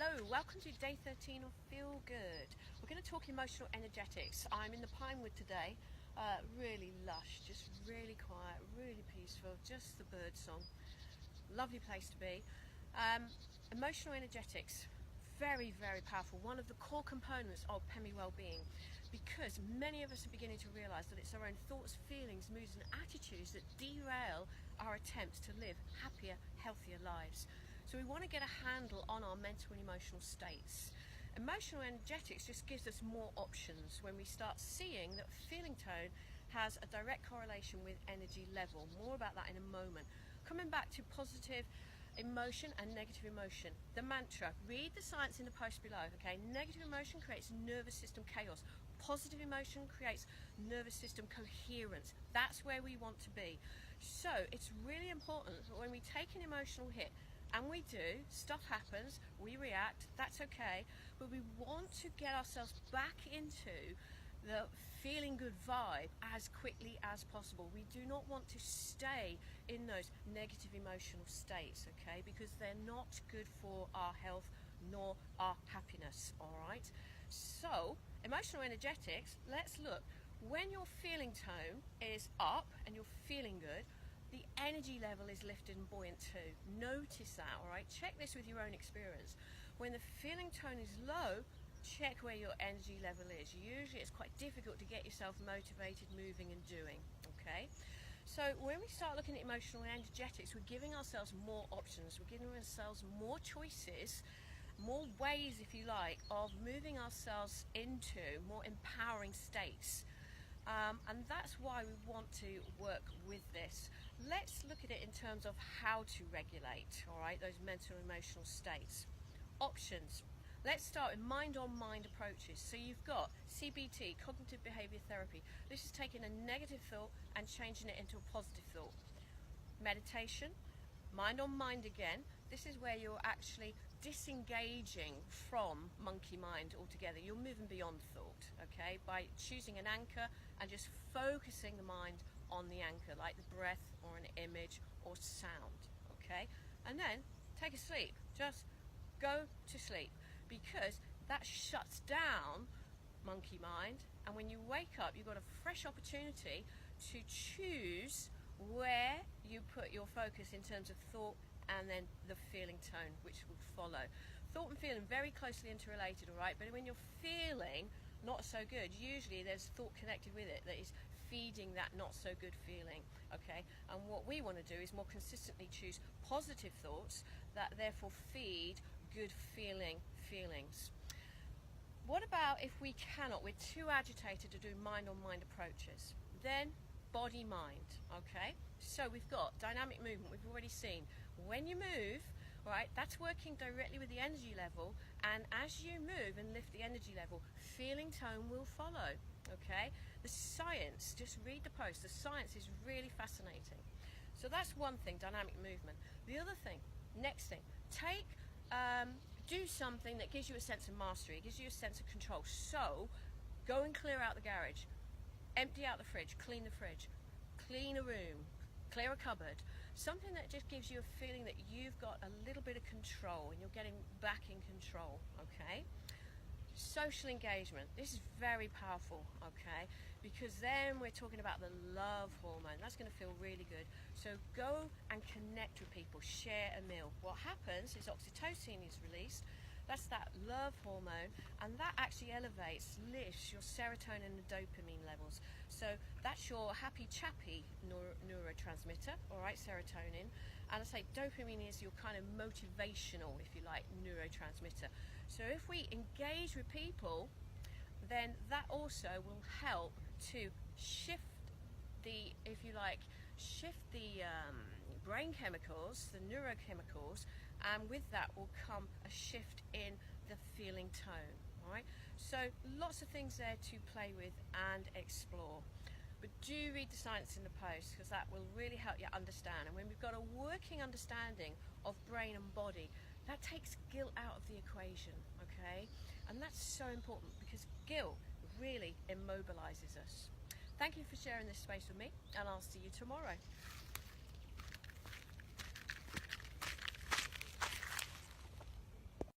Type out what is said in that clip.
Hello, welcome to day 13 of Feel Good. We're going to talk emotional energetics. I'm in the Pinewood today, really lush, just really quiet, really peaceful, just the bird song. Lovely place to be. Emotional energetics, very, very powerful. One of the core components of PEMI well-being, because many of us are beginning to realise that it's our own thoughts, feelings, moods and attitudes that derail our attempts to live happier, healthier lives. So we want to get a handle on our mental and emotional states. Emotional energetics just gives us more options when we start seeing that feeling tone has a direct correlation with energy level. More about that in a moment. Coming back to positive emotion and negative emotion. The mantra, read the science in the post below, okay? Negative emotion creates nervous system chaos. Positive emotion creates nervous system coherence. That's where we want to be. So it's really important that when we take an emotional hit, and we do, stuff happens, we react, that's okay, but we want to get ourselves back into the feeling good vibe as quickly as possible. We do not want to stay in those negative emotional states, okay, because they're not good for our health nor our happiness, all right? So, emotional energetics, let's look. When your feeling tone is up and you're feeling good, the energy level is lifted and buoyant too. Notice that, all right? Check this with your own experience. When the feeling tone is low, check where your energy level is. Usually it's quite difficult to get yourself motivated, moving and doing, okay? So when we start looking at emotional energetics, we're giving ourselves more options. We're giving ourselves more choices, more ways, if you like, of moving ourselves into more empowering states. And that's why we want to work with this. Let's look at it in terms of how to regulate, all right, those mental and emotional states. Options. Let's start with mind-on-mind approaches. So you've got CBT, cognitive behavior therapy. This is taking a negative thought and changing it into a positive thought. Meditation, mind-on-mind again. This is where you're actually disengaging from monkey mind altogether. You're moving beyond thought, okay, by choosing an anchor and just focusing the mind on the anchor, like the breath or an image or sound, okay? And then take a sleep. Just go to sleep, because that shuts down monkey mind, and when you wake up you've got a fresh opportunity to choose where you put your focus in terms of thought and then the feeling tone, which will follow. Thought and feeling very closely interrelated, all right? But when you're feeling not so good, usually there's thought connected with it that is feeding that not so good feeling, okay? And what we want to do is more consistently choose positive thoughts that therefore feed good feelings. What about if we cannot, we're too agitated to do mind-on-mind approaches? Then body-mind, okay? So we've got dynamic movement, we've already seen. When you move, right, that's working directly with the energy level, and as you move and lift the energy level, feeling tone will follow, okay? The science, just read the post, the science is really fascinating. So that's one thing, dynamic movement. The other thing, next thing, do something that gives you a sense of mastery, gives you a sense of control. So go and clear out the garage, empty out the fridge, clean a room, clear a cupboard, something that just gives you a feeling that you've got a little bit of control and you're getting back in control, okay? Social engagement, this is very powerful, okay, because then we're talking about the love hormone. That's going to feel really good. So go and connect with people, share a meal. What happens is oxytocin is released. That's that love hormone, and that actually lifts your serotonin and dopamine levels. So that's your happy chappy neurotransmitter, all right, serotonin. And I say dopamine is your kind of motivational, if you like, neurotransmitter. So if we engage with people, then that also will help to shift the, if you like, brain chemicals, the neurochemicals, and with that will come a shift in the feeling tone, all right? So lots of things there to play with and explore. But do read the science in the post, because that will really help you understand. And when we've got a working understanding of brain and body, that takes guilt out of the equation, okay? And that's so important, because guilt really immobilizes us. Thank you for sharing this space with me, and I'll see you tomorrow.